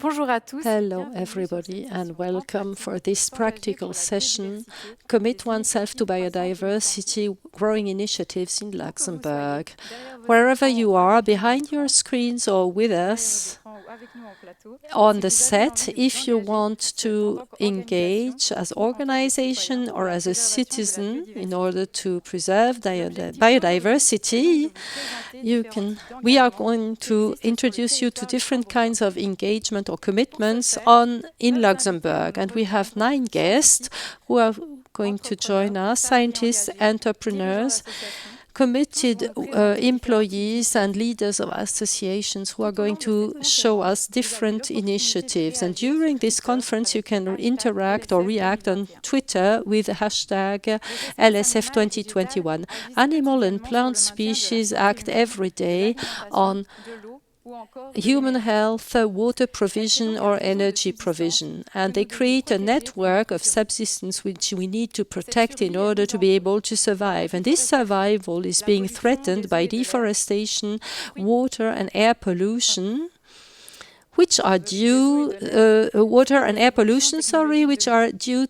Hello everybody and welcome for this practical session, Commit Oneself to Biodiversity Growing Initiatives in Luxembourg. Wherever you are, behind your screens or with us on the set, if you want to engage as organization or as a citizen in order to preserve biodiversity, we are going to introduce you to different kinds of engagement or commitments in Luxembourg. And we have 9 guests who are going to join us, scientists, entrepreneurs, committed employees and leaders of associations who are going to show us different initiatives. And during this conference, you can interact or react on Twitter with the hashtag LSF2021. Animal and plant species act every day on human health, water provision or energy provision, and they create a network of subsistence which we need to protect in order to be able to survive. And this survival is being threatened by deforestation, water and air pollution, which are due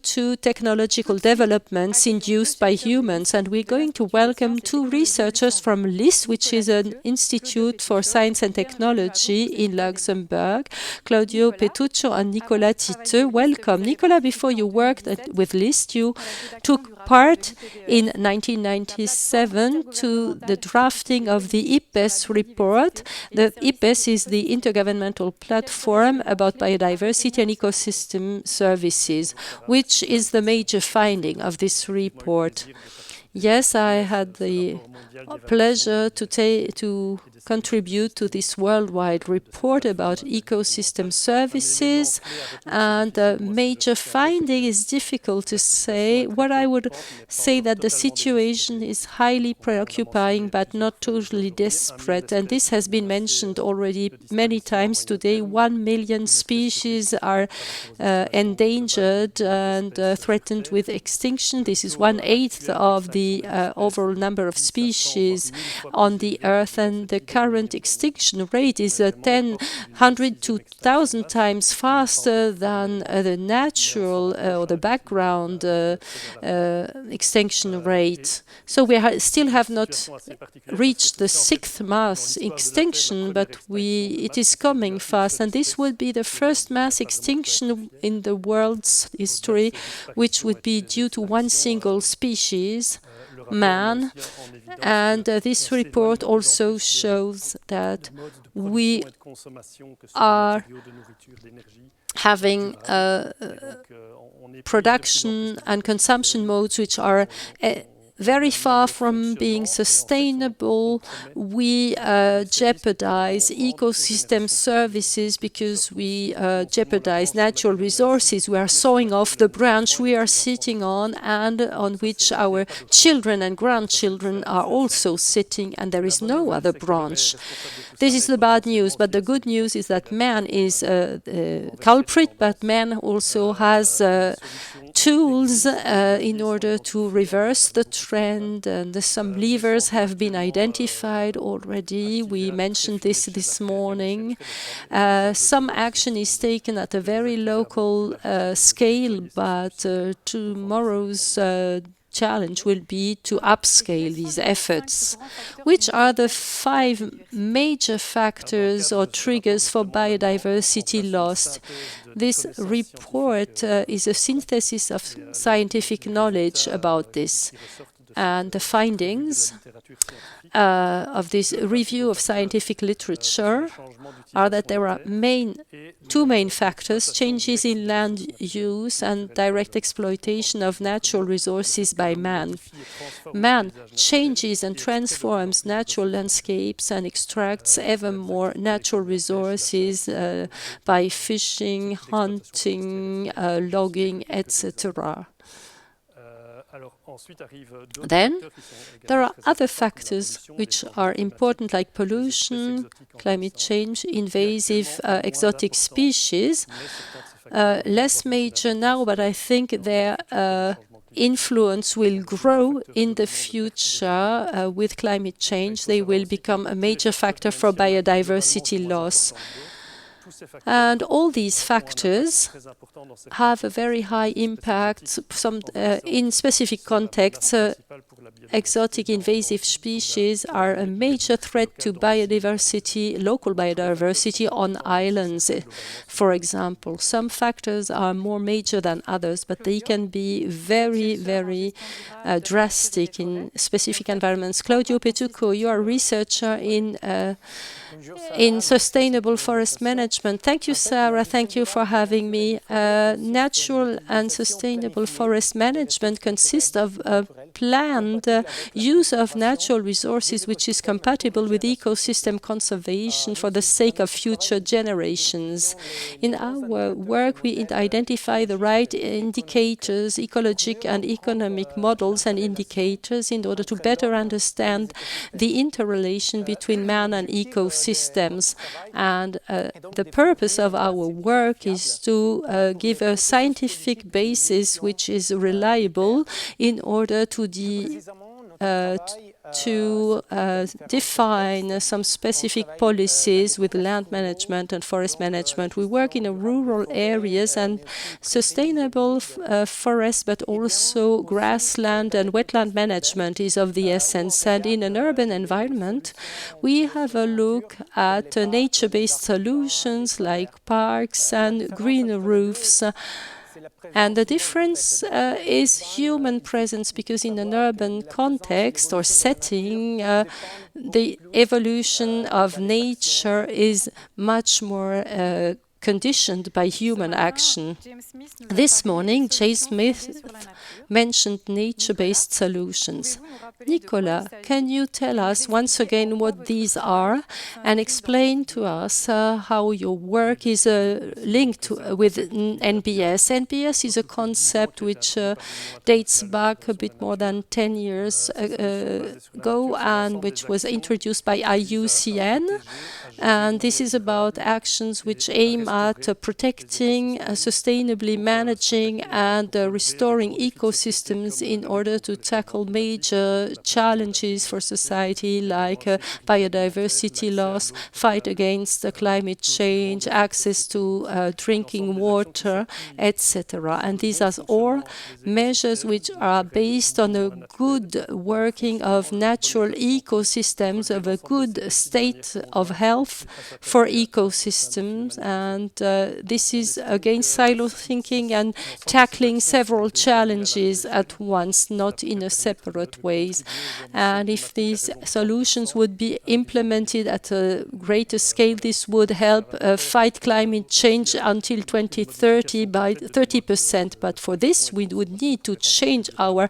to technological developments induced by humans. And we're going to welcome 2 researchers from LIS, which is an institute for science and technology in Luxembourg, Claudio Petruccio and Nicolas Titeux. Welcome. Nicolas, before you worked with LIS, you took part in 1997 to the drafting of the IPBES report. The IPBES is the Intergovernmental Platform about Biodiversity and Ecosystem Services, which is the major finding of this report. Yes, I had the pleasure to contribute to this worldwide report about ecosystem services, and the major finding is difficult to say. What I would say that the situation is highly preoccupying but not totally desperate, and this has been mentioned already many times today. 1 million species are endangered and threatened with extinction. This is 1/8 of the overall number of species on the earth, and the current extinction rate is 100 to 1,000 times faster than the natural or the background extinction rate. So we still have not reached the 6th mass extinction, but it is coming fast, and this would be the first mass extinction in the world's history, which would be due to one single species, man. And this report also shows that we are having production and consumption modes which are very far from being sustainable. We jeopardize ecosystem services because we jeopardize natural resources. We are sawing off the branch we are sitting on and on which our children and grandchildren are also sitting, and there is no other branch. This is the bad news, but the good news is that man is the culprit, but man also has tools in order to reverse the trend, and some levers have been identified already. We mentioned this morning. Some action is taken at a very local scale, but tomorrow's challenge will be to upscale these efforts. Which are the 5 major factors or triggers for biodiversity loss? This report is a synthesis of scientific knowledge about this. And the findings of this review of scientific literature are that there are 2 main factors: changes in land use and direct exploitation of natural resources by man. Man changes and transforms natural landscapes and extracts ever more natural resources by fishing, hunting, logging, etc. Then there are other factors which are important, like pollution, climate change, invasive exotic species. Less major now, but I think their influence will grow in the future with climate change. They will become a major factor for biodiversity loss. And all these factors have a very high impact. In specific contexts, exotic invasive species are a major threat to biodiversity, local biodiversity on islands, for example. Some factors are more major than others, but they can be very, very drastic in specific environments. Claudio Petucco, you are a researcher in sustainable forest management. Thank you, Sarah. Thank you for having me. Natural and sustainable forest management consists of a planned use of natural resources which is compatible with ecosystem conservation for the sake of future generations. In our work, we identify the right indicators, ecologic and economic models and indicators in order to better understand the interrelation between man and ecosystems. And the purpose of our work is to give a scientific basis which is reliable in order to define some specific policies with land management and forest management. We work in rural areas, and sustainable forests, but also grassland and wetland management is of the essence. And in an urban environment, we have a look at nature-based solutions like parks and green roofs. And the difference is human presence, because in an urban context or setting, the evolution of nature is much more conditioned by human action. This morning, Jay Smith mentioned nature-based solutions. Nicola, can you tell us once again what these are and explain to us how your work is linked with NBS? NBS is a concept which dates back a bit more than 10 years ago and which was introduced by IUCN. And this is about actions which aim at protecting, sustainably managing and restoring ecosystems in order to tackle major challenges for society like biodiversity loss, fight against climate change, access to drinking water, etc. And these are all measures which are based on a good working of natural ecosystems, of a good state of health for ecosystems. And this is against silo thinking and tackling several challenges at once, not in a separate ways. And if these solutions would be implemented at a greater scale, this would help fight climate change until 2030 by 30%. But for this, we would need to change our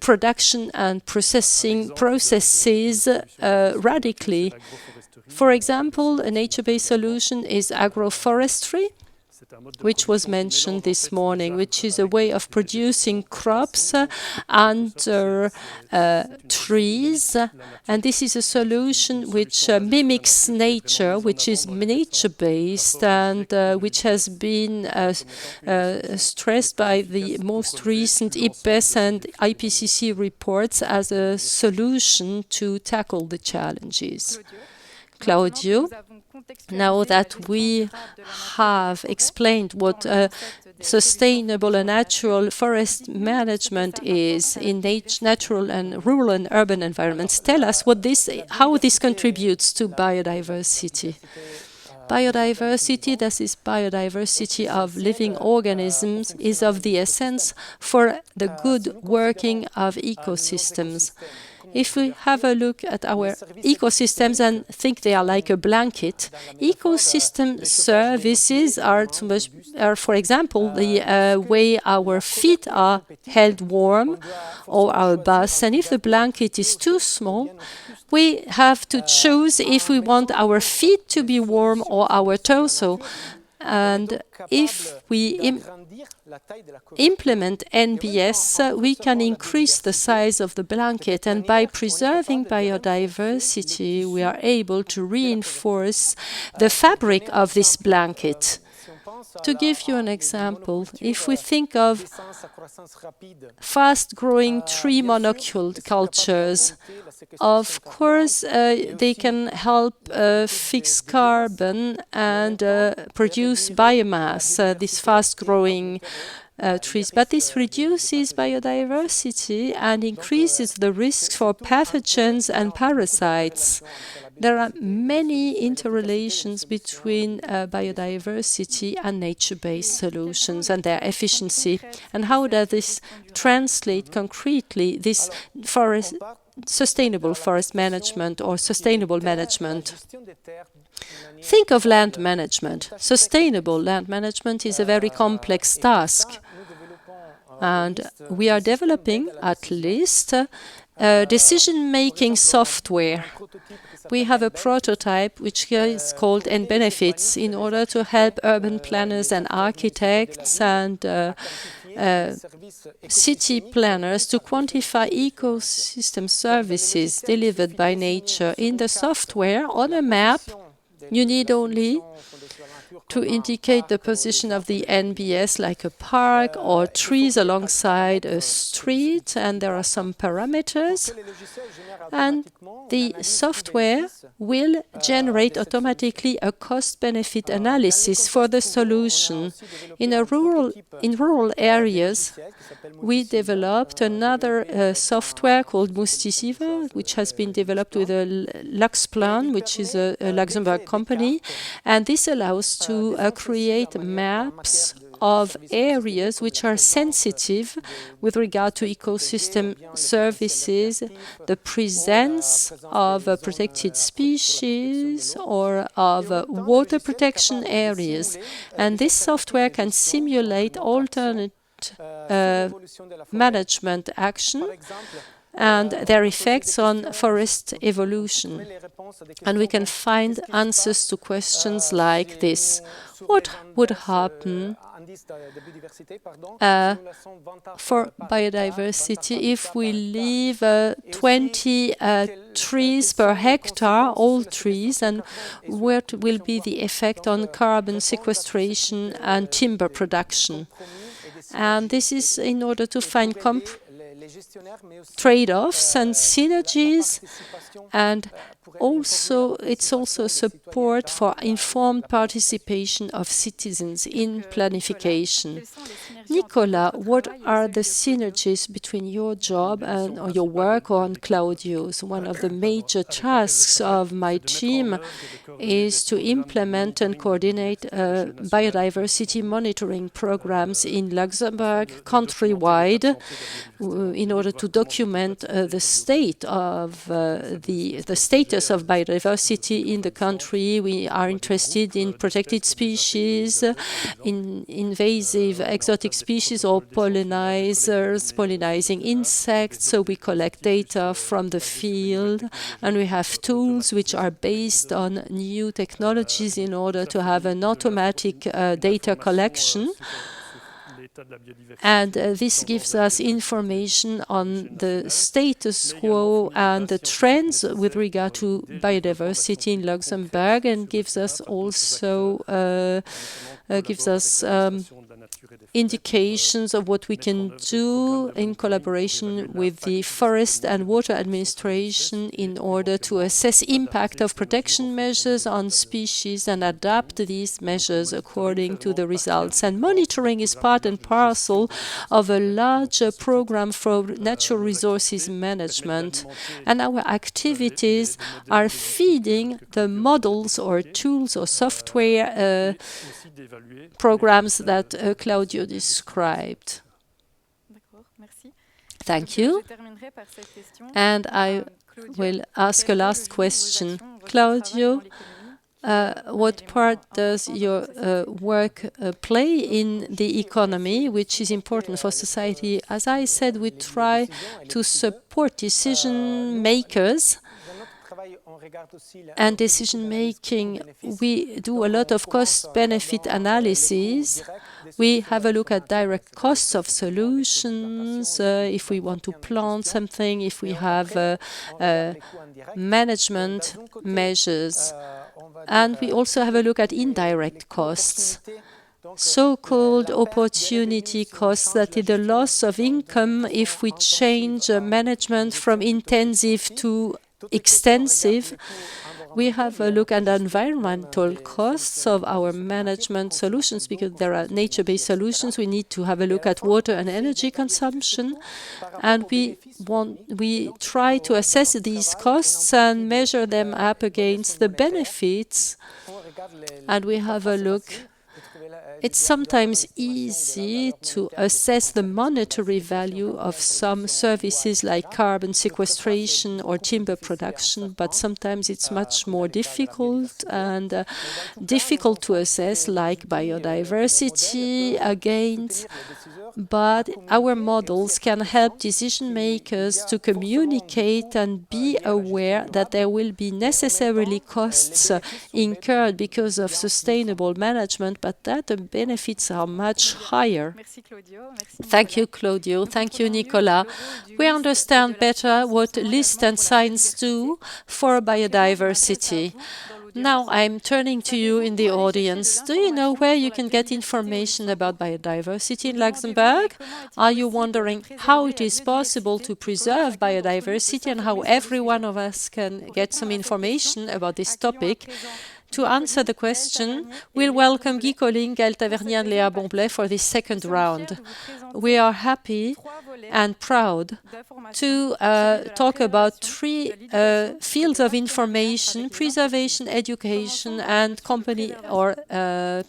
production and processing processes radically. For example, a nature-based solution is agroforestry, which was mentioned this morning, which is a way of producing crops under trees. And this is a solution which mimics nature, which is nature-based, and which has been stressed by the most recent IPBES and IPCC reports as a solution to tackle the challenges. Claudio, now that we have explained what sustainable and natural forest management is in natural and rural and urban environments, tell us how this contributes to biodiversity. Biodiversity, that is biodiversity of living organisms, is of the essence for the good working of ecosystems. If we have a look at our ecosystems and think they are like a blanket, ecosystem services are, for example, the way our feet are held warm or our bus. And if the blanket is too small, we have to choose if we want our feet to be warm or our torso. And if we implement NBS, we can increase the size of the blanket, and by preserving biodiversity, we are able to reinforce the fabric of this blanket. To give you an example, if we think of fast-growing tree monocultures, of course, they can help fix carbon and produce biomass, these fast-growing trees. But this reduces biodiversity and increases the risk for pathogens and parasites. There are many interrelations between biodiversity and nature-based solutions and their efficiency. And how does this translate concretely, this sustainable forest management or sustainable management? Think of land management. Sustainable land management is a very complex task. And we are developing, at least, decision-making software. We have a prototype which is called Benefits in order to help urban planners and architects and city planners to quantify ecosystem services delivered by nature. In the software, on a map, you need only to indicate the position of the NBS, like a park or trees alongside a street, and there are some parameters. And the software will generate automatically a cost-benefit analysis for the solution. In rural areas, we developed another software called Mustisiva, which has been developed with a Luxplan, which is a Luxembourg company, and this allows to create maps of areas which are sensitive with regard to ecosystem services, the presence of protected species or of water protection areas. And this software can simulate alternate management action and their effects on forest evolution. And we can find answers to questions like this. What would happen for biodiversity if we leave 20 trees per hectare, all trees, and what will be the effect on carbon sequestration and timber production? And this is in order to find trade-offs and synergies, and it's also support for informed participation of citizens in planification. Nicola, what are the synergies between your job or your work on Claudio's? One of the major tasks of my team is to implement and coordinate biodiversity monitoring programs in Luxembourg countrywide in order to document the state of the status of biodiversity in the country. We are interested in protected species, in invasive exotic species or pollinizers, pollinizing insects. So we collect data from the field, and we have tools which are based on new technologies in order to have an automatic data collection. And this gives us information on the status quo and the trends with regard to biodiversity in Luxembourg, and gives us also indications of what we can do in collaboration with the Forest and Water Administration in order to assess impact of protection measures on species and adapt these measures according to the results. And monitoring is part and parcel of a larger program for natural resources management. And our activities are feeding the models or tools or software programs that Claudio described. Thank you. And I will ask a last question. Claudio, what part does your work play in the economy, which is important for society? As I said, we try to support decision makers and decision-making. We do a lot of cost-benefit analysis. We have a look at direct costs of solutions, if we want to plant something, if we have management measures. And we also have a look at indirect costs. so-called opportunity costs, that is the loss of income if we change management from intensive to extensive. We have a look at environmental costs of our management solutions, because there are nature-based solutions. We need to have a look at water and energy consumption, and we try to assess these costs and measure them up against the benefits, and we have a look. It's sometimes easy to assess the monetary value of some services like carbon sequestration or timber production, but sometimes it's much more difficult and difficult to assess, like biodiversity against. But our models can help decision makers to communicate and be aware that there will be necessarily costs incurred because of sustainable management, but that the benefits are much higher. Thank you, Claudio. Thank you, Nicolas. We understand better what LIST and science do for biodiversity. Now I'm turning to you in the audience. Do you know where you can get information about biodiversity in Luxembourg? Are you wondering how it is possible to preserve biodiversity and how every one of us can get some information about this topic? To answer the question, we'll welcome Guy Colling, Gaël Tavernier, and Léa Bomblet for this second round. We are happy and proud to talk about three fields of information: preservation, education, and company or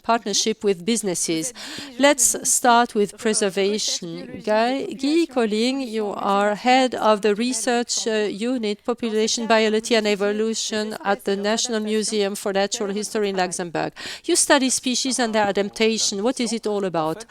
partnership with businesses. Let's start with preservation. Guy Colling, you are head of the research unit, Population, Biology and Evolution at the National Museum for Natural History in Luxembourg. You study species and their adaptation. What is it all about?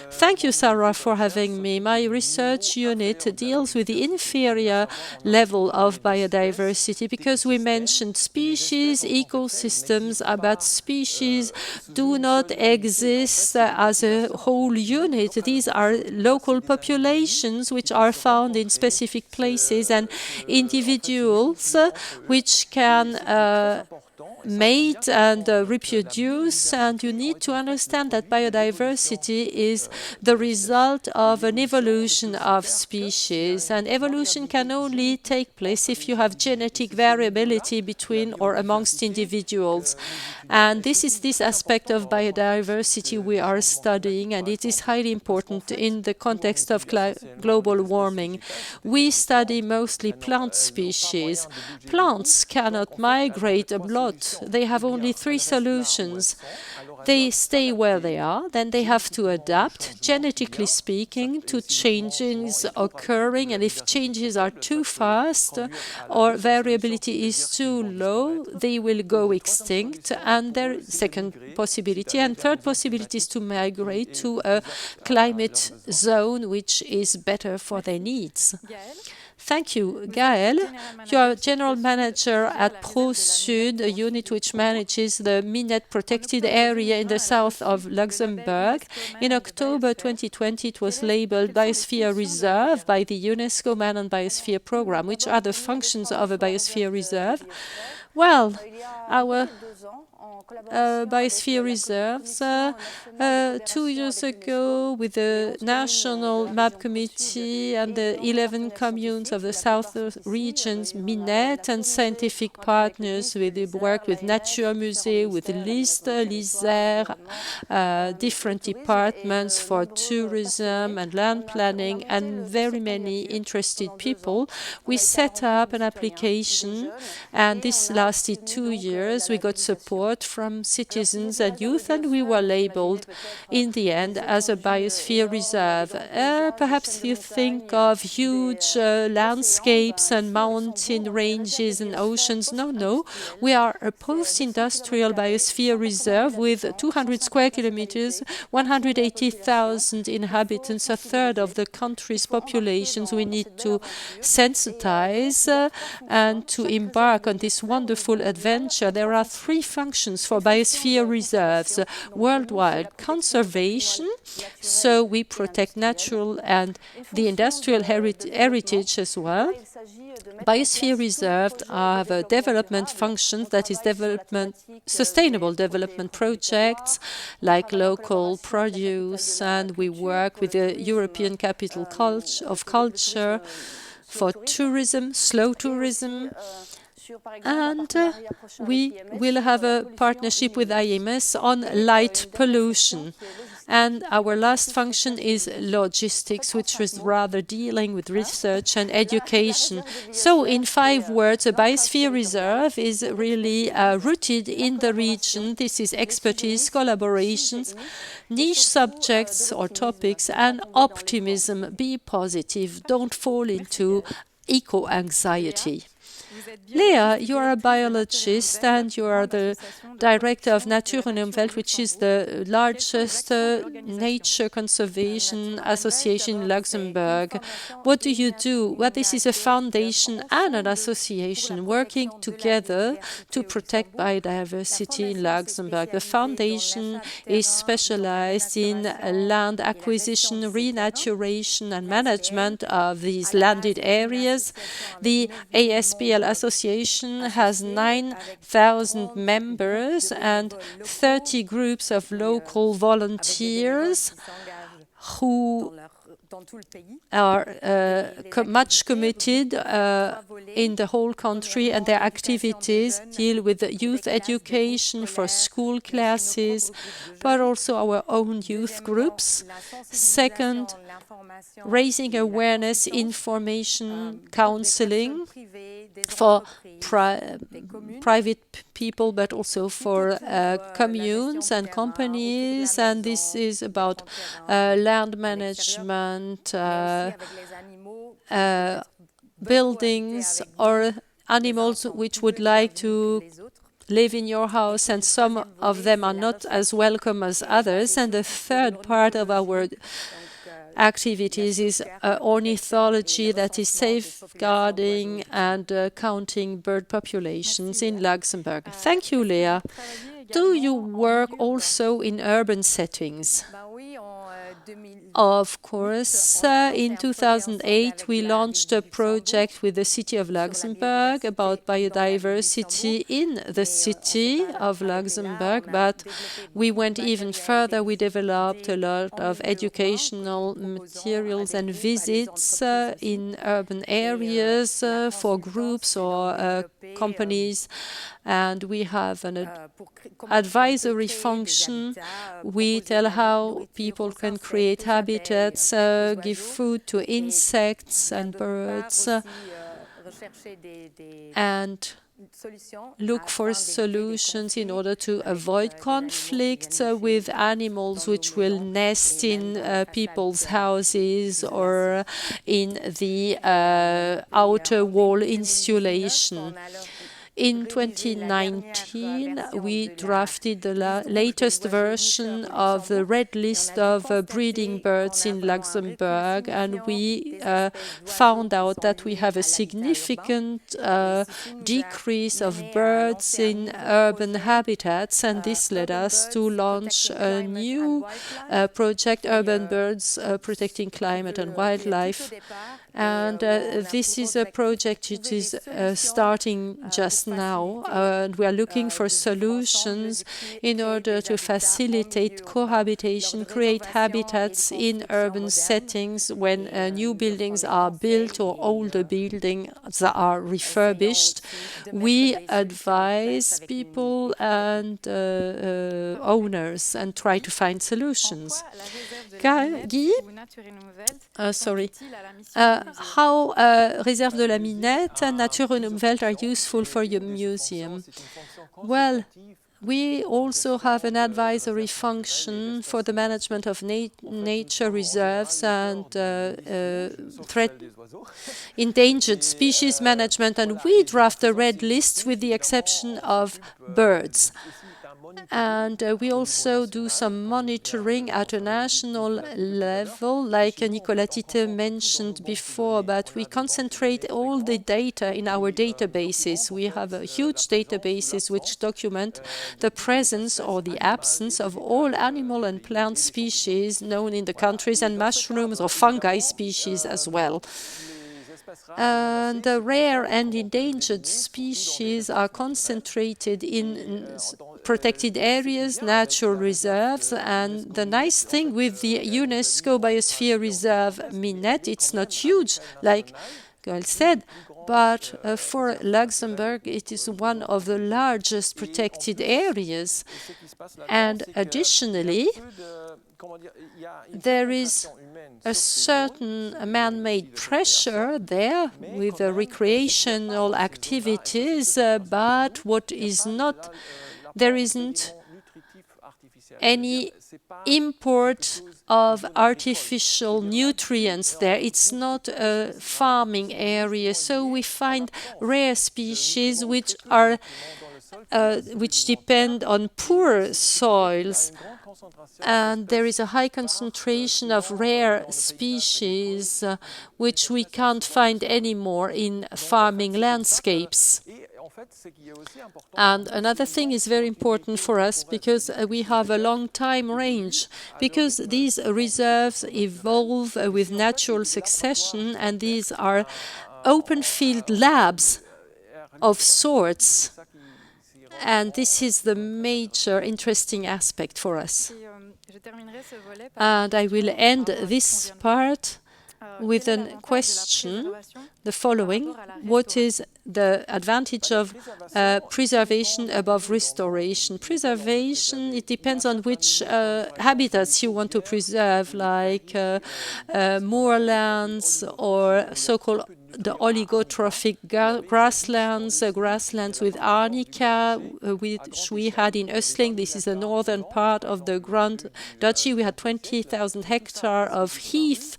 Thank you, Sarah, for having me. My research unit deals with the inferior level of biodiversity, because we mentioned species, ecosystems, but species do not exist as a whole unit. These are local populations which are found in specific places, and individuals which can mate and reproduce, and you need to understand that biodiversity is the result of an evolution of species, and evolution can only take place if you have genetic variability between or amongst individuals. And this is this aspect of biodiversity we are studying, and it is highly important in the context of global warming. We study mostly plant species. Plants cannot migrate a lot. They have only three solutions. They stay where they are, then they have to adapt, genetically speaking, to changes occurring, and if changes are too fast or variability is too low, they will go extinct. And their second possibility, and third possibility, is to migrate to a climate zone which is better for their needs. Thank you. Gaël, you are General Manager at ProSud, a unit which manages the Minette protected area in the south of Luxembourg. In October 2020, it was labeled Biosphere Reserve by the UNESCO Man on Biosphere program. Which are the functions of a Biosphere Reserve? Well, our biosphere reserves 2 years ago with the National Map Committee and the 11 communes of the south regions, Minette, and scientific partners. We work with Naturmusée, with LIST, l'Isère, different departments for tourism and land planning, and very many interested people. We set up an application, and this lasted 2 years. We got support from citizens and youth, and we were labeled in the end as a biosphere reserve. Perhaps you think of huge landscapes and mountain ranges and oceans. No. We are a post-industrial biosphere reserve with 200 square kilometers, 180,000 inhabitants, a third of the country's populations. We need to sensitize and to embark on this wonderful adventure. There are three functions functions for biosphere reserves worldwide: conservation, so we protect natural and the industrial heritage as well. Biosphere reserves have a development function, that is sustainable development projects like local produce, and we work with the European Capital of Culture for tourism, slow tourism. And we will have a partnership with IMS on light pollution. And our last function is logistics, which is rather dealing with research and education. So in 5 words, a biosphere reserve is really rooted in the region. This is expertise, collaborations, niche subjects or topics, and optimism. Be positive. Don't fall into eco-anxiety. Leah, you are a biologist and you are the director of Nature und Umwelt, which is the largest nature conservation association in Luxembourg. What do you do? Well, this is a foundation and an association working together to protect biodiversity in Luxembourg. The foundation is specialized in land acquisition, renaturation, and management of these landed areas. The ASBL Association has 9,000 members and 30 groups of local volunteers who are much committed in the whole country, and their activities deal with youth education for school classes, but also our own youth groups. Second, raising awareness, information, counseling for private people, but also for communes and companies. And this is about land management, buildings, or animals which would like to live in your house, and some of them are not as welcome as others. And the third part of our activities is ornithology, that is safeguarding and counting bird populations in Luxembourg. Thank you, Leah. Do you work also in urban settings? Of course. In 2008, we launched a project with the city of Luxembourg about biodiversity in the city of Luxembourg, but we went even further. We developed a lot of educational materials and visits in urban areas for groups or companies, and we have an advisory function. We tell how people can create habitats, give food to insects and birds, and look for solutions in order to avoid conflicts with animals which will nest in people's houses or in the outer wall insulation. In 2019, we drafted the latest version of the red list of breeding birds in Luxembourg, and we found out that we have a significant decrease of birds in urban habitats, and this led us to launch a new project, Urban Birds Protecting Climate and Wildlife. And this is a project which is starting just now, and we are looking for solutions in order to facilitate cohabitation, create habitats in urban settings when new buildings are built or older buildings are refurbished. We advise people and owners and try to find solutions. Guy, sorry. How Réserve de la Minette and Nature und Umwelt are useful for your museum? Well, we also have an advisory function for the management of nature reserves and endangered species management, and we draft the red lists with the exception of birds. And we also do some monitoring at a national level, like Nicolas Tite mentioned before, but we concentrate all the data in our databases. We have a huge databases which document the presence or the absence of all animal and plant species known in the countries, and mushrooms or fungi species as well. The rare and endangered species are concentrated in protected areas, natural reserves, and the nice thing with the UNESCO Biosphere Reserve Minette, it's not huge, like Gaël said, but for Luxembourg, it is one of the largest protected areas. And additionally, there is a certain man-made pressure there with the recreational activities, but what is not, there isn't any import of artificial nutrients there. It's not a farming area, so we find rare species which are which depend on poor soils, and there is a high concentration of rare species which we can't find anymore in farming landscapes. And another thing is very important for us because we have a long time range, because these reserves evolve with natural succession, and these are open field labs of sorts. And this is the major interesting aspect for us. And I will end this part with a question, the following: what is the advantage of preservation above restoration? Preservation, it depends on which habitats you want to preserve, like moorlands or so-called the oligotrophic grasslands, grasslands with arnica, which we had in Östling. This is the northern part of the Grand Duchy. We had 20,000 hectares of heath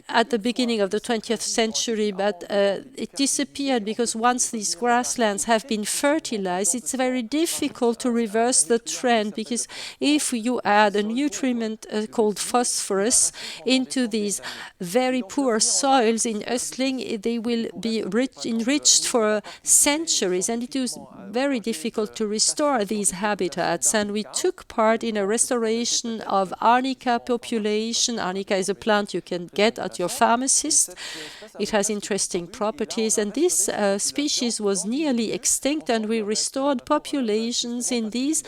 at the beginning of the 20th century, but it disappeared because once these grasslands have been fertilized, it's very difficult to reverse the trend, because if you add a nutrient called phosphorus into these very poor soils in Östling, they will be enriched for centuries, and it is very difficult to restore these habitats. And we took part in a restoration of arnica population. Arnica is a plant you can get at your pharmacist. It has interesting properties, and this species was nearly extinct, and we restored populations in these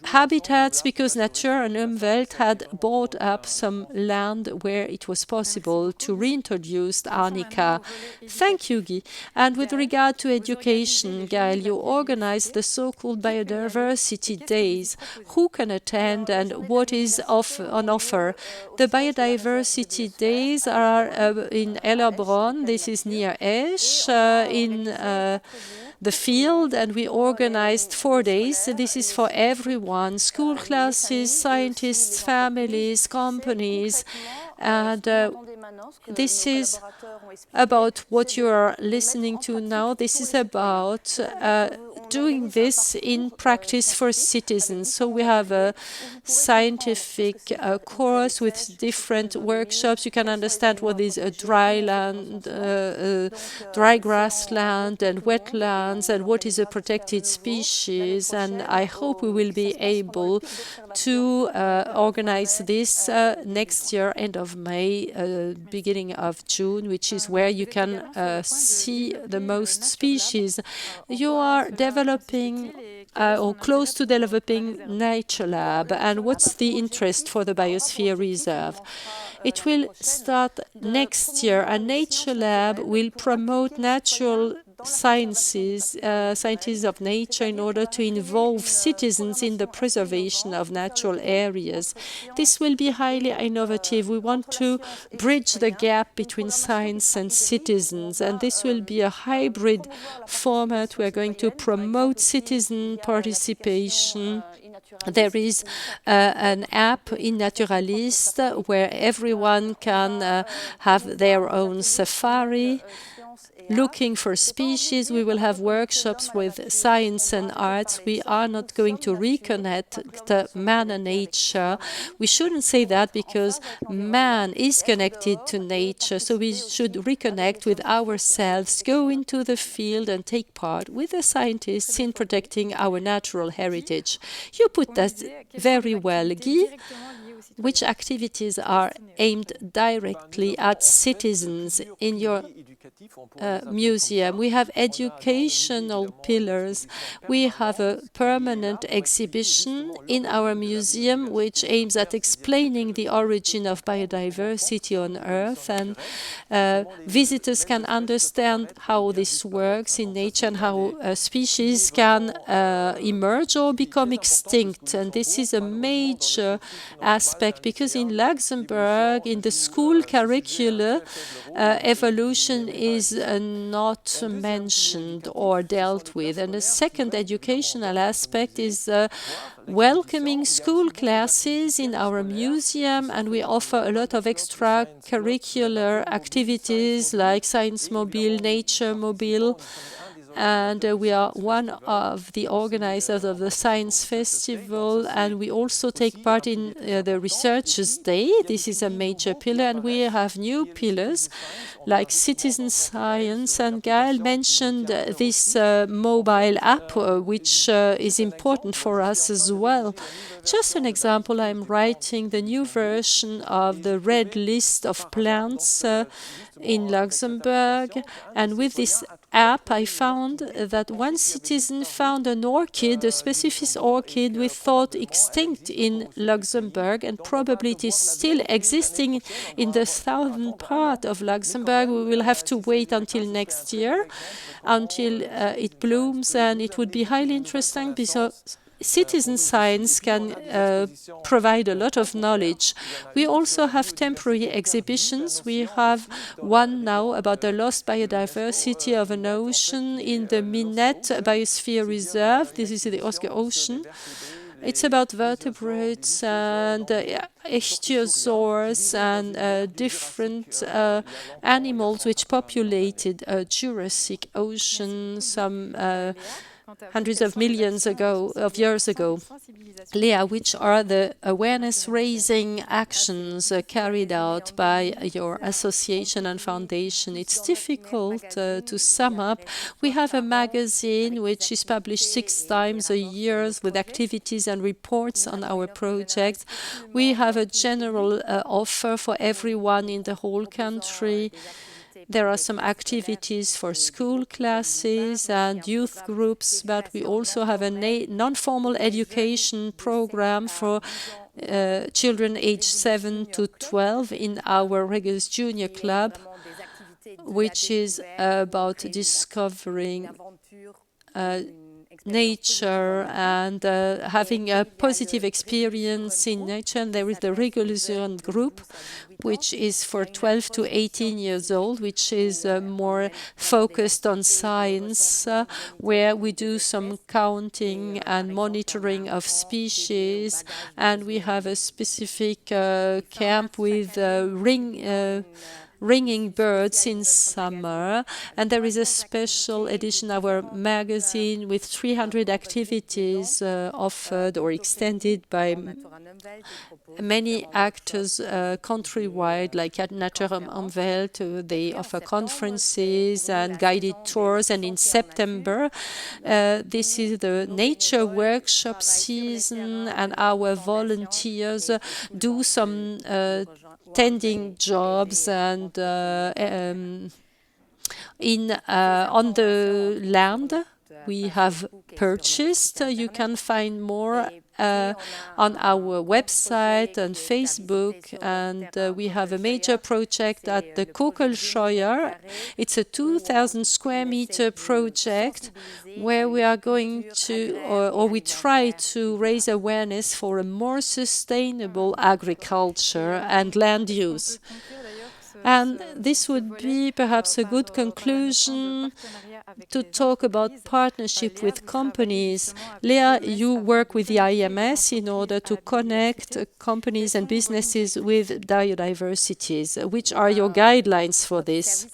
habitats because Nature and Umwelt had bought up some land where it was possible to reintroduce arnica. Thank you, Guy. And with regard to education, Gaël, you organized the so-called Biodiversity Days. Who can attend and what is on offer? The Biodiversity Days are in Ellerbronn. This is near Esch, in the field, and we organized 4 days. This is for everyone: school classes, scientists, families, companies, and this is about what you are listening to now. This is about doing this in practice for citizens. So we have a scientific course with different workshops. You can understand what is a dry land, dry grassland and wetlands, and what is a protected species. And I hope we will be able to organize this next year, end of May, beginning of June, which is where you can see the most species. You are developing or close to developing Nature Lab. And what's the interest for the Biosphere Reserve? It will start next year, and Nature Lab will promote natural sciences, sciences of nature, in order to involve citizens in the preservation of natural areas. This will be highly innovative. We want to bridge the gap between science and citizens, and this will be a hybrid format. We are going to promote citizen participation. There is an app in Naturalist where everyone can have their own safari. looking for species. We will have workshops with science and arts. We are not going to reconnect man and nature. We shouldn't say that because man is connected to nature, so we should reconnect with ourselves, go into the field and take part with the scientists in protecting our natural heritage. You put that very well, Guy. Which activities are aimed directly at citizens in your museum? We have educational pillars. We have a permanent exhibition in our museum which aims at explaining the origin of biodiversity on Earth, and visitors can understand how this works in nature and how species can emerge or become extinct. And this is a major aspect because in Luxembourg, in the school curricula, evolution is not mentioned or dealt with. And the second educational aspect is welcoming school classes in our museum, and we offer a lot of extracurricular activities like Science Mobile, Nature Mobile, and we are one of the organizers of the Science Festival, and we also take part in the Researchers' Day. This is a major pillar, and we have new pillars like citizen science, and Gaël mentioned this mobile app, which is important for us as well. Just an example, I'm writing the new version of the red list of plants in Luxembourg, and with this app I found that one citizen found an orchid, a specific orchid we thought extinct in Luxembourg, and probably it is still existing in the southern part of Luxembourg. We will have to wait until next year until it blooms, and it would be highly interesting because citizen science can provide a lot of knowledge. We also have temporary exhibitions. We have one now about the lost biodiversity of an ocean in the Minette Biosphere Reserve. This is the Oscar Ocean. It's about vertebrates and ichthyosaurs and different animals which populated Jurassic Ocean some hundreds of millions of years ago. Leah, which are the awareness-raising actions carried out by your association and foundation? It's difficult to sum up. We have a magazine which is published 6 times a year with activities and reports on our projects. We have a general offer for everyone in the whole country. There are some activities for school classes and youth groups, but we also have a non-formal education program for children aged 7 to 12 in our Regulus Junior Club, which is about discovering nature and having a positive experience in nature. And there is the Regulation group, which is for 12 to 18 years old, which is more focused on science, where we do some counting and monitoring of species. And we have a specific camp with ringing birds in summer, and there is a special edition of our magazine with 300 activities offered or extended by many actors countrywide, like at Nature am Welt. They offer conferences and guided tours, and in September this is the nature workshop season, and our volunteers do some tending jobs and on the land we have purchased. You can find more on our website and Facebook, and we have a major project at the Kokelscheuer. It's a 2,000 square meter project where we are going to, or we try to raise awareness for a more sustainable agriculture and land use. And this would be perhaps a good conclusion to talk about partnership with companies. Leah, you work with the IMS in order to connect companies and businesses with biodiversities. Which are your guidelines for this?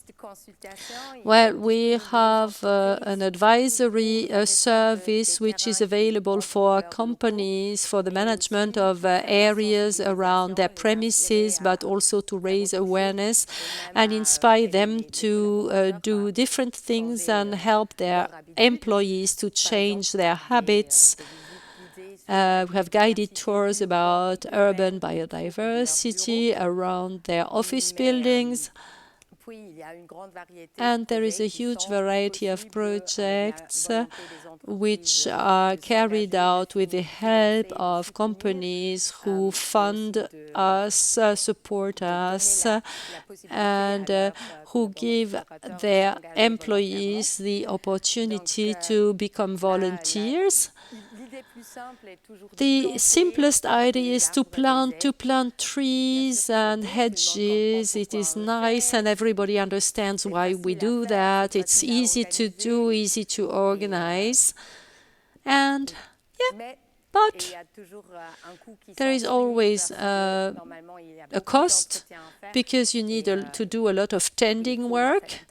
Well, we have an advisory service which is available for companies for the management of areas around their premises, but also to raise awareness and inspire them to do different things and help their employees to change their habits. We have guided tours about urban biodiversity around their office buildings. And there is a huge variety of projects which are carried out with the help of companies who fund us, support us, and who give their employees the opportunity to become volunteers. The simplest idea is to plant trees and hedges. It is nice and everybody understands why we do that. It's easy to do, easy to organize. And yeah, but there is always a cost because you need to do a lot of tending work.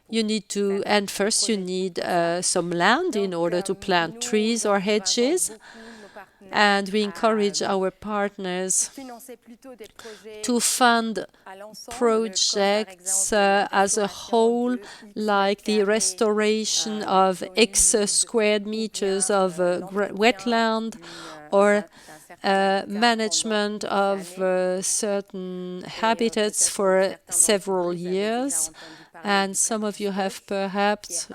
You need to, and first you need some land in order to plant trees or hedges. And we encourage our partners to fund projects as a whole, like the restoration of X square meters of wetland or management of certain habitats for several years. And some of you have perhaps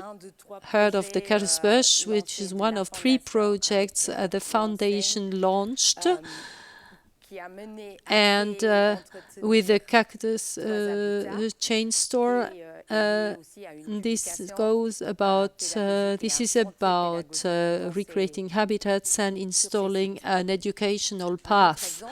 heard of the cactus bush, which is one of 3 projects the foundation launched. And with the cactus chain store, this is about recreating habitats and installing an educational path.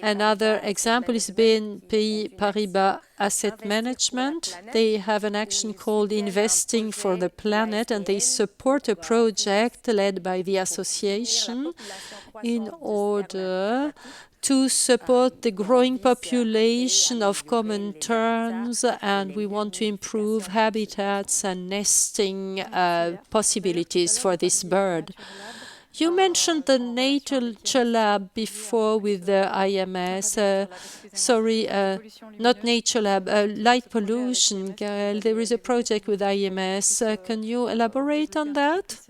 Another example is BNP Paribas Asset Management. They have an action called Investing for the Planet, and they support a project led by the association in order to support the growing population of common terns, and we want to improve habitats and nesting possibilities for this bird. You mentioned the Nature Lab before with the IMS. Not Nature Lab, light pollution. Gaël, there is a project with IMS. Can you elaborate on that?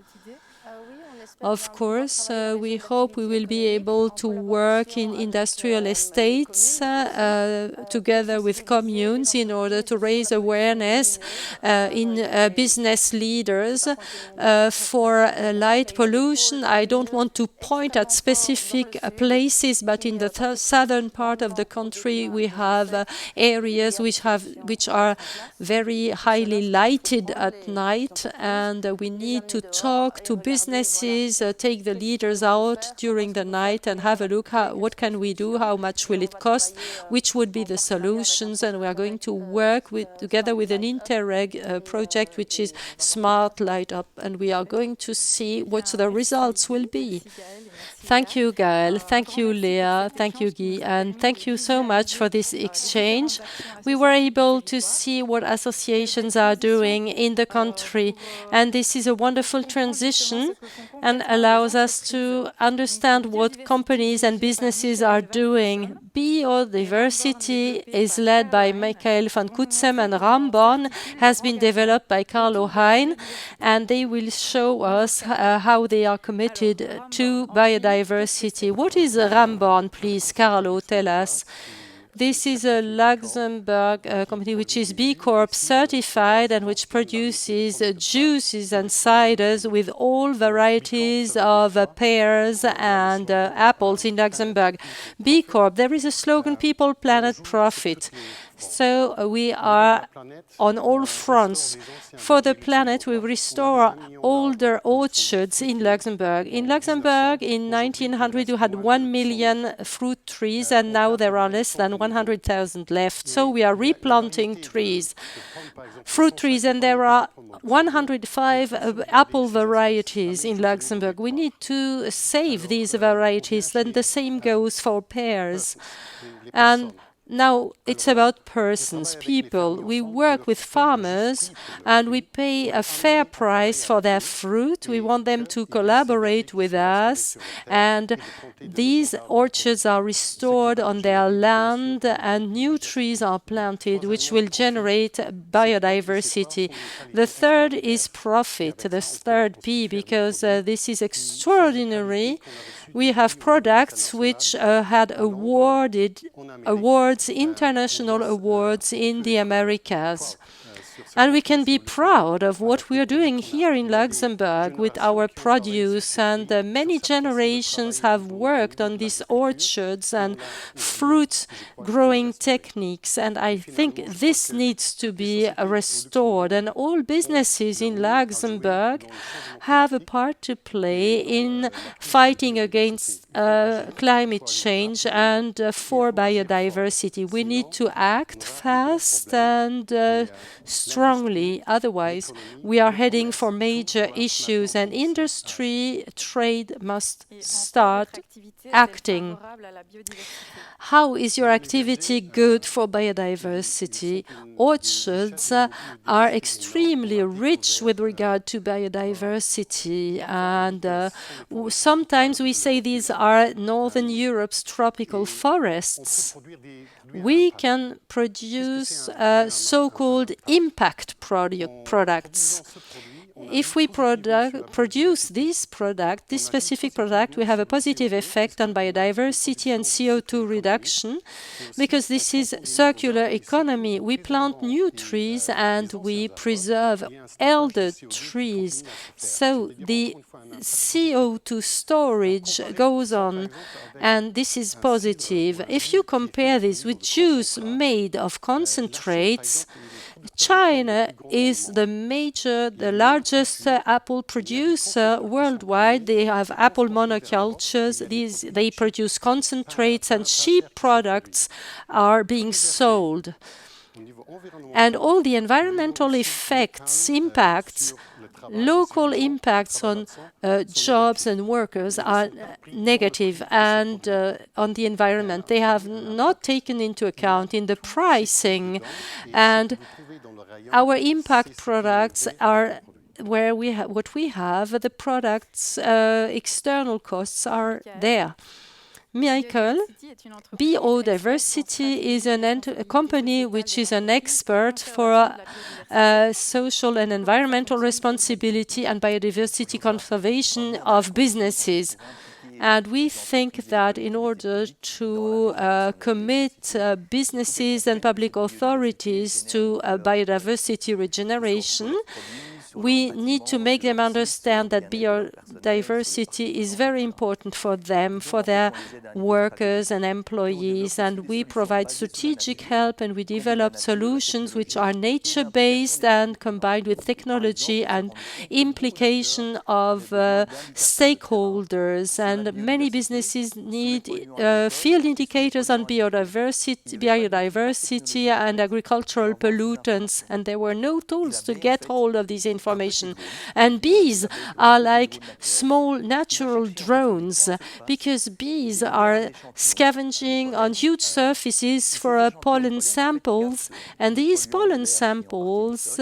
Of course, we hope we will be able to work in industrial estates together with communes in order to raise awareness in business leaders for light pollution. I don't want to point at specific places, but in the southern part of the country we have areas which are very highly lighted at night, and we need to talk to businesses, take the leaders out during the night and have a look what can we do, how much will it cost, which would be the solutions, and we are going to work together with an Interreg project which is Smart Light Up, and we are going to see what the results will be. Thank you, Gaël. Thank you, Léa. Thank you, Guy. And thank you so much for this exchange. We were able to see what associations are doing in the country. And this is a wonderful transition and allows us to understand what companies and businesses are doing. Biodiversity is led by Michael van Kutsem, and Rambon has been developed by Carlo Hein, and they will show us how they are committed to biodiversity. What is Rambon, please? Carlo, tell us. This is a Luxembourg company which is B Corp certified and which produces juices and ciders with all varieties of pears and apples in Luxembourg. B Corp, there is a slogan, People, Planet, Profit. So we are on all fronts. For the planet, we restore older orchards in Luxembourg. In Luxembourg, in 1900, you had 1 million fruit trees, and now there are less than 100,000 left. So we are replanting trees, fruit trees, and there are 105 apple varieties in Luxembourg. We need to save these varieties. Then the same goes for pears. And Now, it's about persons, people. We work with farmers and we pay a fair price for their fruit. We want them to collaborate with us, and these orchards are restored on their land and new trees are planted, which will generate biodiversity. The third is profit, the third P, because this is extraordinary. We have products which had awards, international awards in the Americas. And we can be proud of what we are doing here in Luxembourg with our produce. And many generations have worked on these orchards and fruit growing techniques. And I think this needs to be restored. And all businesses in Luxembourg have a part to play in fighting against climate change and for biodiversity. We need to act fast and strongly, otherwise we are heading for major issues, and industry, trade must start acting. How is your activity good for biodiversity? Orchards are extremely rich with regard to biodiversity, and sometimes we say these are Northern Europe's tropical forests. We can produce so-called impact products. If we produce this specific product, we have a positive effect on biodiversity and CO2 reduction, because this is circular economy. We plant new trees and we preserve elder trees. So the CO2 storage goes on, and this is positive. If you compare this with juice made of concentrates, China is the largest apple producer worldwide. They have apple monocultures. They produce concentrates, and cheap products are being sold. And all the environmental impacts, local impacts on jobs and workers are negative, and on the environment they have not taken into account in the pricing. And our impact products are where we have the products, external costs are there. Michael, Biodiversity is a company which is an expert for social and environmental responsibility and biodiversity conservation of businesses. And we think that in order to commit businesses and public authorities to biodiversity regeneration, we need to make them understand that biodiversity is very important for them, for their workers and employees, and we provide strategic help, and we develop solutions which are nature-based and combined with technology and implication of stakeholders. And many businesses need field indicators on biodiversity and agricultural pollutants, and there were no tools to get hold of these information. And bees are like small natural drones, because bees are scavenging on huge surfaces for pollen samples, and these pollen samples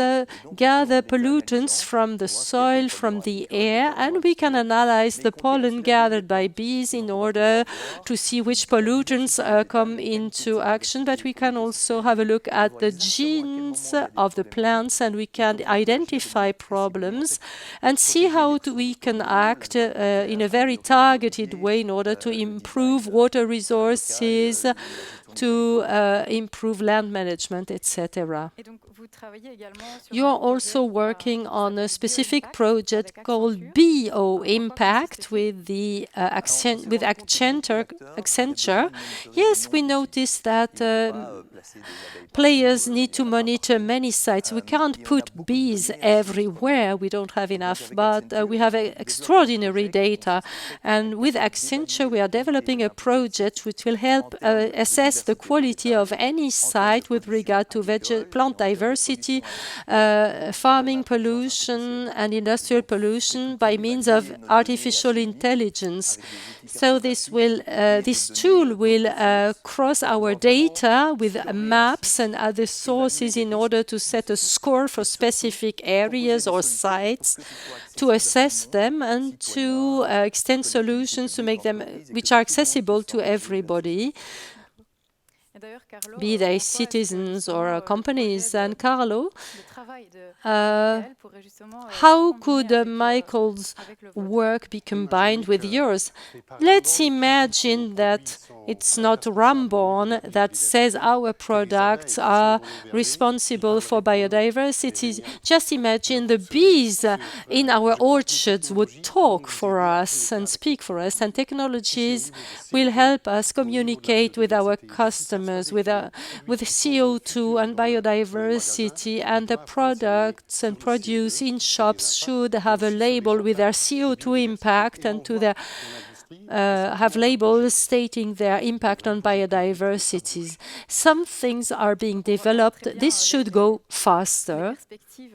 gather pollutants from the soil, from the air, and we can analyze the pollen gathered by bees in order to see which pollutants come into action. But we can also have a look at the genes of the plants, and we can identify problems and see how we can act in a very targeted way in order to improve water resources, to improve land management, etc. You are also working on a specific project called Bio-Impact with Accenture. Yes, we noticed that players need to monitor many sites. We can't put bees everywhere. We don't have enough, but we have extraordinary data. And with Accenture, we are developing a project which will help assess enhance the quality of any site with regard to plant diversity, farming pollution and industrial pollution by means of artificial intelligence. So this tool will cross our data with maps and other sources in order to set a score for specific areas or sites, to assess them and to extend solutions to make them which are accessible to everybody, be they citizens or companies. And Carlo, how could Michael's work be combined with yours? Let's imagine that it's not Rambon that says our products are responsible for biodiversity. Just imagine the bees in our orchards would talk for us and speak for us, and technologies will help us communicate with our customers with CO2 and biodiversity, and the products and produce in shops should have a label with their CO2 impact and to their have labels stating their impact on biodiversity. Some things are being developed. This should go faster,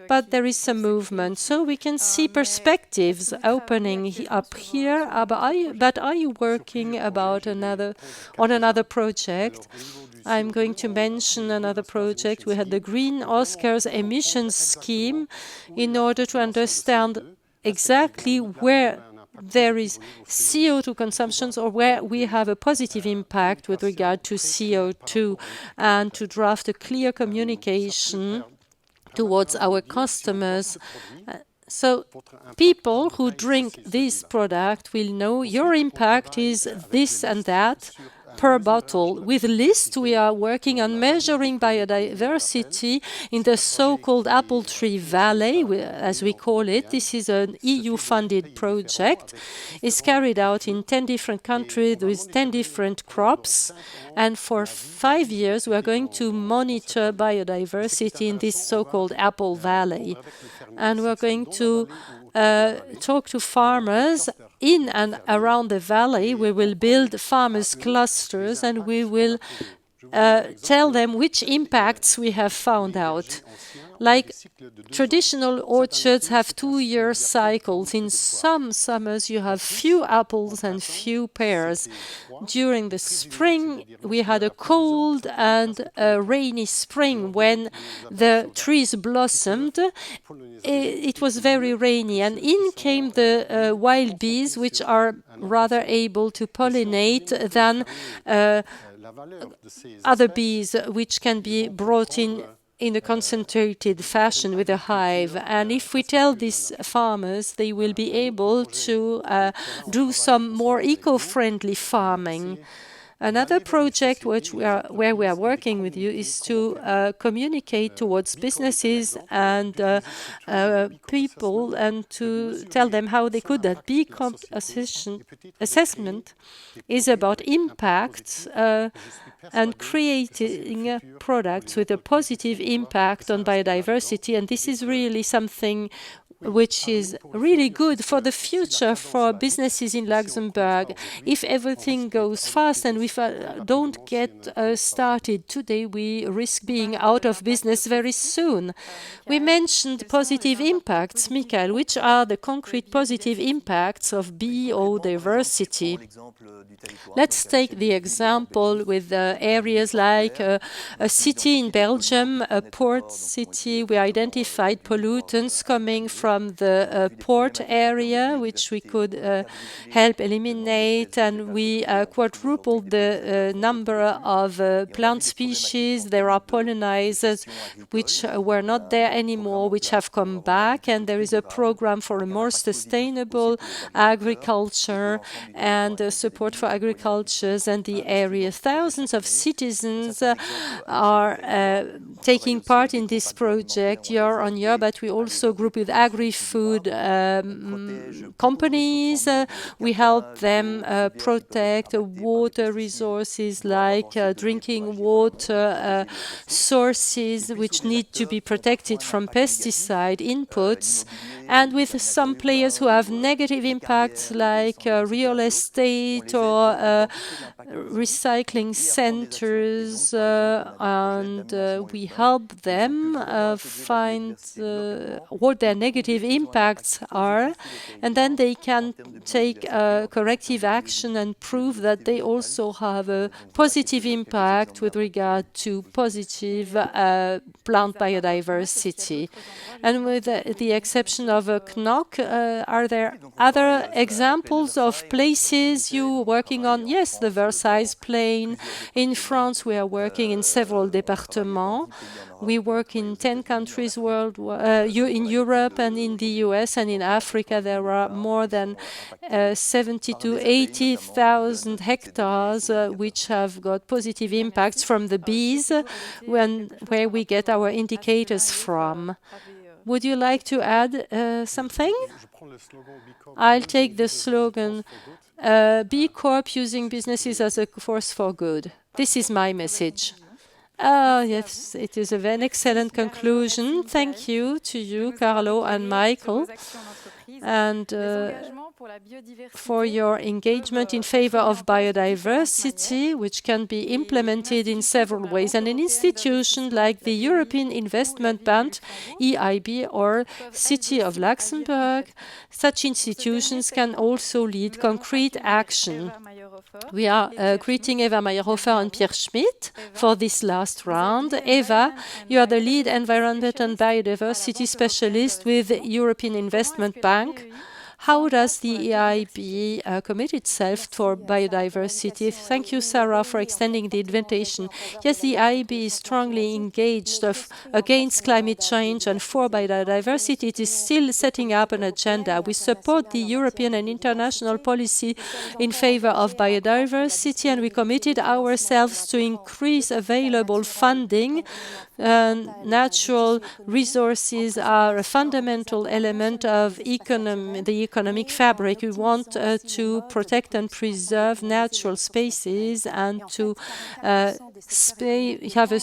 but there is some movement. So we can see perspectives opening up here. But are you working on another project? I'm going to mention another project. We had the Green Oscars emissions scheme in order to understand exactly where there is CO2 consumptions or where we have a positive impact with regard to CO2, and to draft a clear communication towards our customers. So people who drink this product will know your impact is this and that per bottle. With LIST, we are working on measuring biodiversity in the so-called apple tree valley, as we call it. This is an EU-funded project. It's carried out in 10 different countries with 10 different crops. And for 5 years, we are going to monitor biodiversity in this so-called apple valley. And we're going to talk to farmers in and around the valley. We will build farmers' clusters, and we will tell them which impacts we have found out. Like traditional orchards have 2-year cycles. In some summers, you have few apples and few pears. During the spring, we had a cold and a rainy spring when the trees blossomed. It was very rainy, and in came the wild bees, which are rather able to pollinate than other bees, which can be brought in a concentrated fashion with a hive. And if we tell these farmers, they will be able to do some more eco-friendly farming. Another project where we are working with you is to communicate towards businesses and people, and to tell them how they could. That B assessment is about impacts and creating products with a positive impact on biodiversity. And this is really something which is really good for the future for businesses in Luxembourg. If everything goes fast and we don't get started today, we risk being out of business very soon. We mentioned positive impacts. Michael, which are the concrete positive impacts of biodiversity? Let's take the example with areas like a city in Belgium, a port city. We identified pollutants coming from the port area, which we could help eliminate, and we quadrupled the number of plant species. There are pollinizers which were not there anymore, which have come back, and there is a program for a more sustainable agriculture and support for agriculture and the area. Thousands of citizens are taking part in this project year on year, but we also group with agriculture agri-food companies. We help them protect water resources like drinking water sources, which need to be protected from pesticide inputs. And with some players who have negative impacts like real estate or recycling centers, and we help them find what their negative impacts are, and then they can take corrective action and prove that they also have a positive impact with regard to positive plant biodiversity. And with the exception of Knock, are there other examples of places you are working on? Yes, the Versailles Plain. In France, we are working in several départements. We work in 10 countries in Europe and in the US, and in Africa there are more than 70 to 80,000 hectares which have got positive impacts from the bees, where we get our indicators from. Would you like to add something? I'll take the slogan, B Corp using businesses as a force for good. This is my message. Yes, it is an excellent conclusion. Thank you to you, Carlo and Michael, and for your engagement in favor of biodiversity, which can be implemented in several ways. And an institution like the European Investment Bank, EIB, or City of Luxembourg, such institutions can also lead concrete action. We are greeting Eva Meyerhofer and Pierre Schmidt for this last round. Eva, you are the lead environment and biodiversity specialist with the European Investment Bank. How does the EIB commit itself for biodiversity? Thank you, Sarah, for extending the invitation. Yes, the EIB is strongly engaged against climate change and for biodiversity. It is still setting up an agenda. We support the European and international policy in favor of biodiversity, and we committed ourselves to increase available funding. Natural resources are a fundamental element of the economic fabric. We want to protect and preserve natural spaces and to have a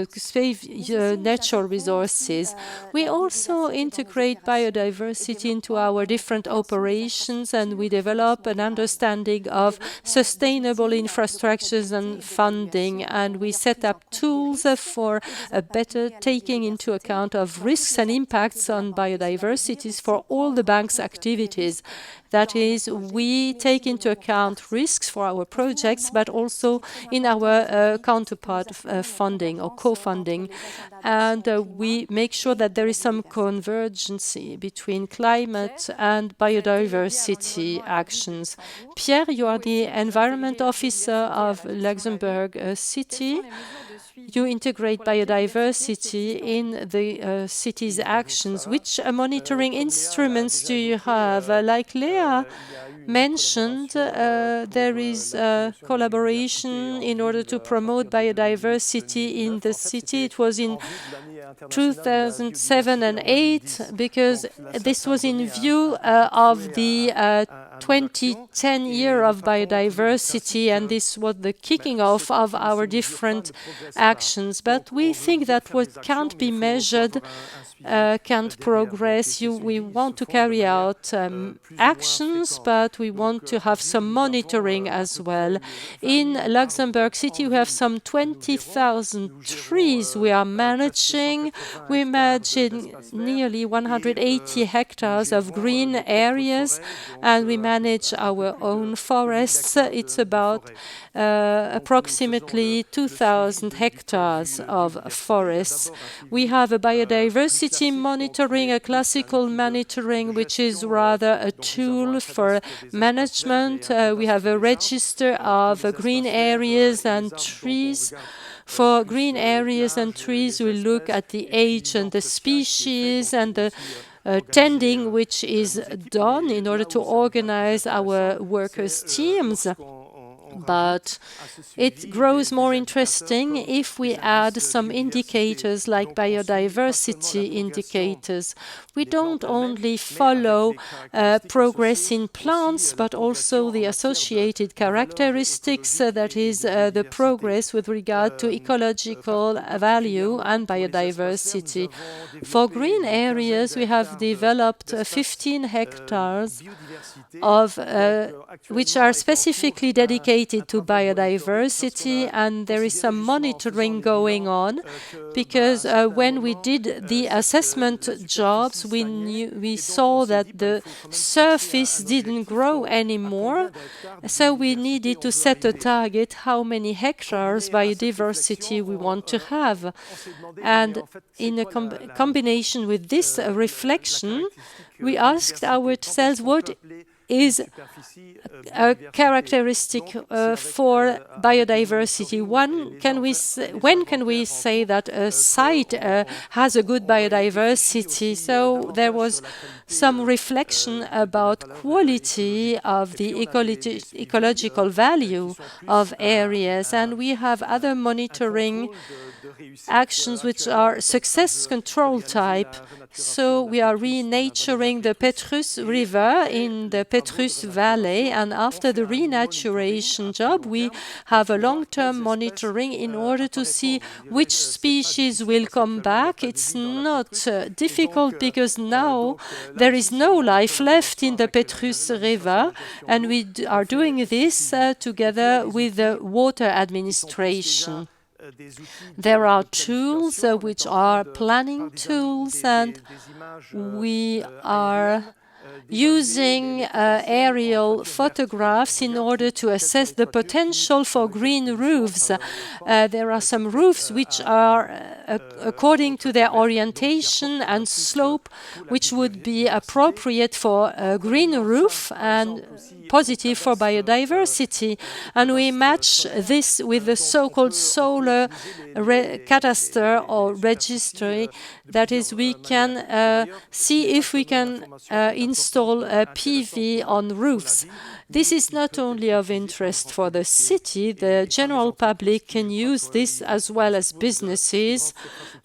save natural resources. We also integrate biodiversity into our different operations, and we develop an understanding of sustainable infrastructures and funding, and we set up tools for a better taking into account of risks and impacts on biodiversity for all the bank's activities. That is, we take into account risks for our projects, but also in our counterpart funding or co-funding. And we make sure that there is some convergence between climate and biodiversity actions. Pierre, you are the Environment Officer of Luxembourg City. You integrate biodiversity in the city's actions. Which monitoring instruments do you have? Like Leah mentioned, there is collaboration in order to promote biodiversity in the city. It was in 2007 and 2008, because this was in view of the 2010 year of biodiversity, and this was the kicking off of our different actions. But we think that what can't be measured can't progress. We want to carry out actions, but we want to have some monitoring as well. In Luxembourg City, we have some 20,000 trees we are managing. We manage nearly 180 hectares of green areas, and we manage our own forests. It's about approximately 2,000 hectares of forests. We have a biodiversity monitoring, a classical monitoring, which is rather a tool for management. We have a register of green areas and trees. For green areas and trees, we look at the age and the species and the tending which is done in order to organize our workers' teams. But it grows more interesting if we add some indicators like biodiversity indicators. We don't only follow progress in plants, but also the associated characteristics, that is, the progress with regard to ecological value and biodiversity. For green areas, we have developed 15 hectares of which are specifically dedicated to biodiversity, and there is some monitoring going on because when we did the assessment jobs, we saw that the surface didn't grow anymore, so we needed to set a target how many hectares biodiversity we want to have. And in a combination with this reflection, we asked ourselves what is a characteristic for biodiversity. When can we say that a site has a good biodiversity? So there was some reflection about quality of the ecological value of areas, and we have other monitoring actions which are success control type. So we are renaturing the Petrus River in the Petrus Valley, and after the renaturation job, we have a long-term monitoring in order to see which species will come back. It's not difficult because now there is no life left in the Petrus River, and we are doing this together with the water administration. There are tools which are planning tools, and we are using aerial photographs in order to assess the potential for green roofs. There are some roofs which are, according to their orientation and slope, which would be appropriate for a green roof and positive for biodiversity. And we match this with the so-called solar cataster or registry. That is, we can see if we can install PV on roofs. This is not only of interest for the city, the general public can use this as well as businesses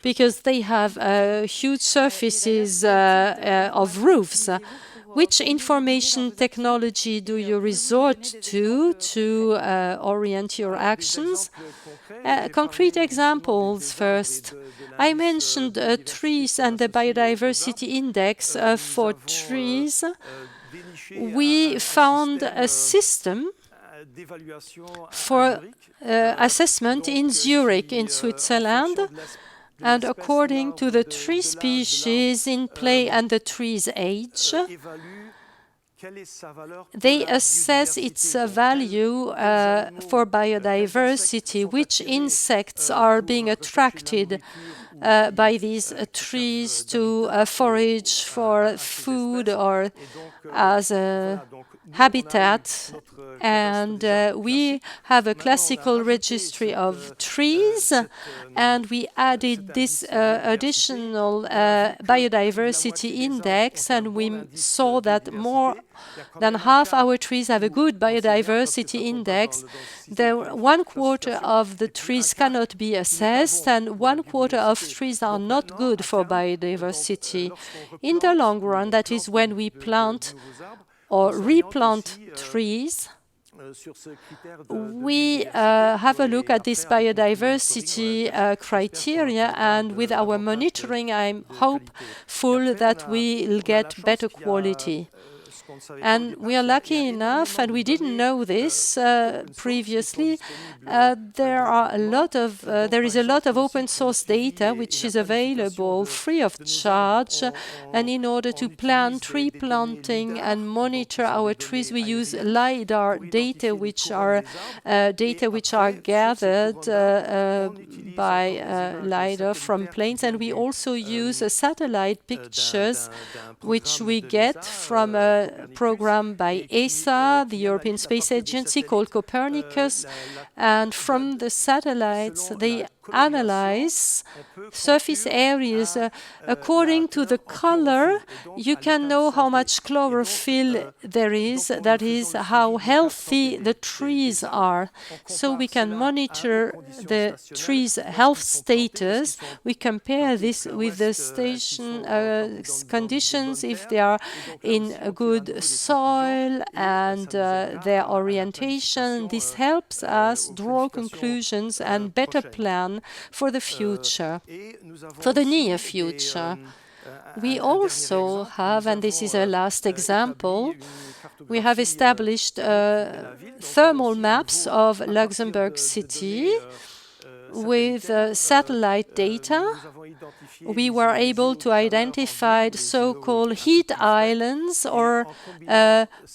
because they have huge surfaces of roofs. Which information technology do you resort to orient your actions? Concrete examples first. I mentioned trees and the biodiversity index for trees. We found a system for assessment in Zurich, in Switzerland. And according to the tree species in play and the tree's age, they assess its value for biodiversity, which insects are being attracted by these trees to forage for food or as a habitat. And we have a classical registry of trees, and we added this additional biodiversity index, and we saw that more than half our trees have a good biodiversity index. One quarter of the trees cannot be assessed, and one quarter of trees are not good for biodiversity. In the long run, that is when we plant or replant trees, we have a look at this biodiversity criteria, and with our monitoring, I'm hopeful that we'll get better quality. And we are lucky enough, and we didn't know this previously, there is a lot of open source data which is available free of charge, and in order to plan tree planting and monitor our trees, we use LiDAR data which are gathered by LiDAR from planes, and we also use satellite pictures which we get from a program by ESA, the European Space Agency, called Copernicus. And from the satellites, they analyze surface areas according to the color. You can know how much chlorophyll there is, that is, how healthy the trees are. So we can monitor the trees' health status. We compare this with the station conditions, if they are in a good soil and their orientation. This helps us draw conclusions and better plan for the future, for the near future. We also have, and this is a last example, we have established thermal maps of Luxembourg City with satellite data. We were able to identify so-called heat islands or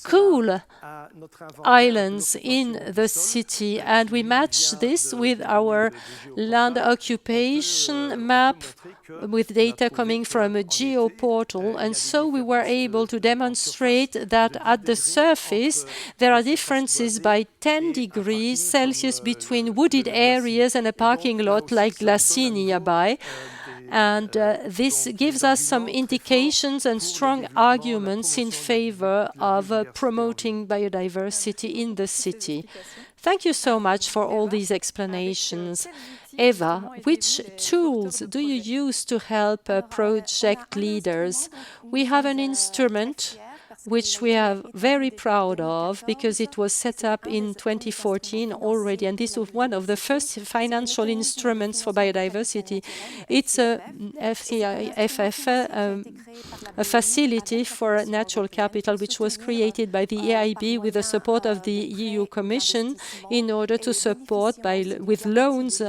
cool islands in the city, and we matched this with our land occupation map with data coming from a geoportal, and so we were able to demonstrate that at the surface there are differences by 10 degrees Celsius between wooded areas and a parking lot like Glacis nearby. And this gives us some indications and strong arguments in favor of promoting biodiversity in the city. Thank you so much for all these explanations. Eva, which tools do you use to help project leaders? We have an instrument which we are very proud of because it was set up in 2014 already, and this was one of the first financial instruments for biodiversity. It's a FCIFF, a facility for natural capital, which was created by the EIB with the support of the EU Commission in order to support with loans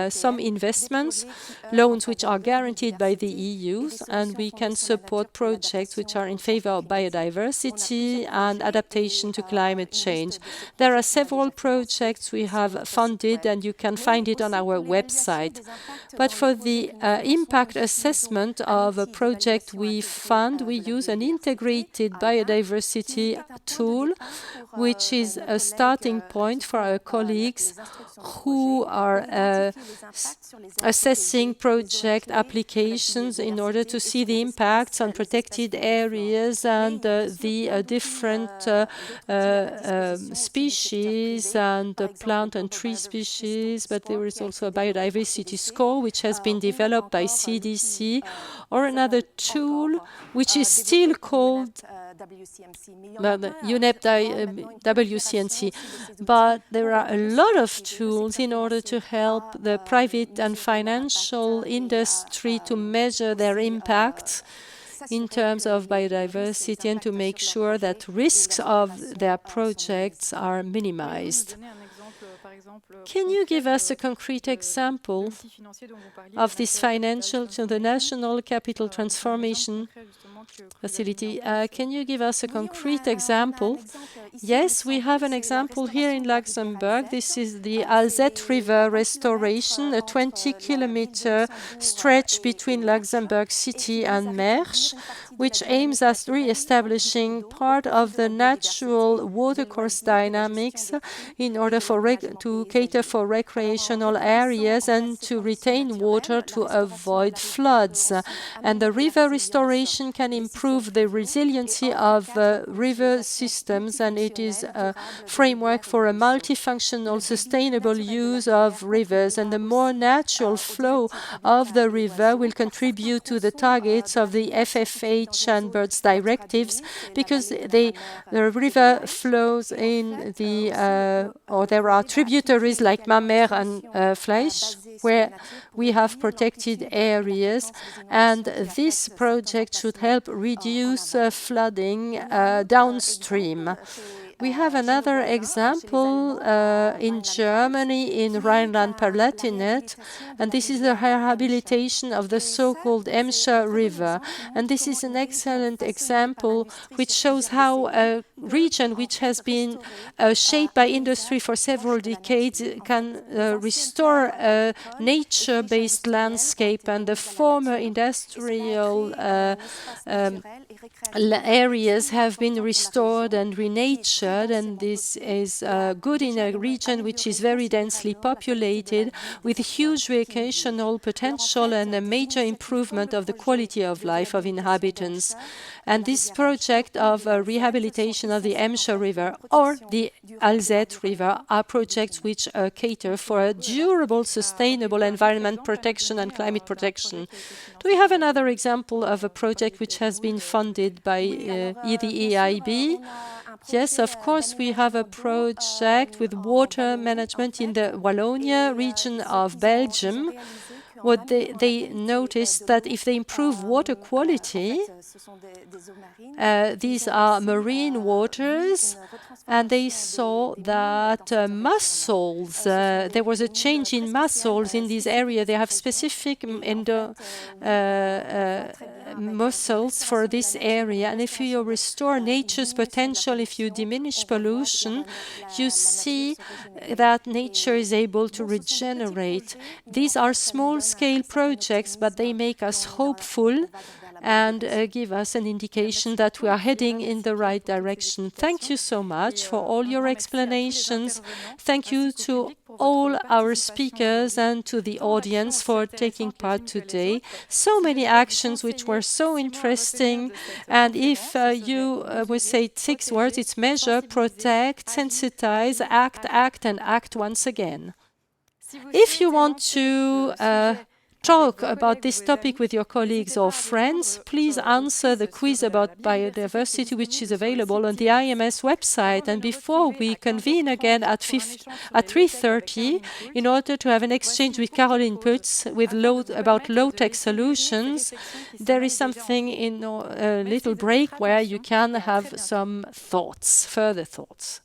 some investments, loans which are guaranteed by the EU, and we can support projects which are in favor of biodiversity and adaptation to climate change. There are several projects we have funded, and you can find it on our website. But for the impact assessment of a project we fund, we use an integrated biodiversity tool, which is a starting point for our colleagues who are assessing project applications in order to see the impacts on protected areas and the different species and plant and tree species. But there is also a biodiversity score which has been developed by CDC, or another tool which is still called UNEP WCNC. But there are a lot of tools in order to help the private and financial industry to measure their impacts in terms of biodiversity and to make sure that risks of their projects are minimized. Can you give us a concrete example of this financial to the National Capital Transformation Facility? Can you give us a concrete example? Yes, we have an example here in Luxembourg. This is the Alzette River restoration, a 20-kilometer stretch between Luxembourg City and Mersch, which aims at re-establishing part of the natural watercourse dynamics in order to cater for recreational areas and to retain water to avoid floods. And the river restoration can improve the resiliency of river systems, and it is a framework for a multifunctional, sustainable use of rivers. And the more natural flow of the river will contribute to the targets of the FFH and birds directives, because the river flows in the, or there are tributaries like Mamère and Fleisch, where we have protected areas, and this project should help reduce flooding downstream. We have another example in Germany, in Rhineland-Palatinate, and this is the rehabilitation of the so-called Emscher River. And this is an excellent example which shows how a region which has been shaped by industry for several decades can restore a nature-based landscape, and the former industrial areas have been restored and renatured. measured, and this is good in a region which is very densely populated, with huge recreational potential and a major improvement of the quality of life of inhabitants. And this project of rehabilitation of the Emscher River or the Alzette River are projects which cater for a durable, sustainable environment protection and climate protection. Do we have another example of a project which has been funded by the EIB? Yes, of course, we have a project with water management in the Wallonia region of Belgium. What they noticed that if they improve water quality, these are marine waters, and they saw that mussels, there was a change in mussels in this area. They have specific mussels for this area, and if you restore nature's potential, if you diminish pollution, you see that nature is able to regenerate. These are small-scale projects, but they make us hopeful and give us an indication that we are heading in the right direction. Thank you so much for all your explanations. Thank you to all our speakers and to the audience for taking part today. So many actions which were so interesting. And if you would say 6 words, it's measure, protect, sensitize, act, and act once again. If you want to talk about this topic with your colleagues or friends, please answer the quiz about biodiversity, which is available on the IMS website. And before we convene again at 3:30, in order to have an exchange with Caroline Putz about low-tech solutions, there is something in a little break where you can have some thoughts, further thoughts.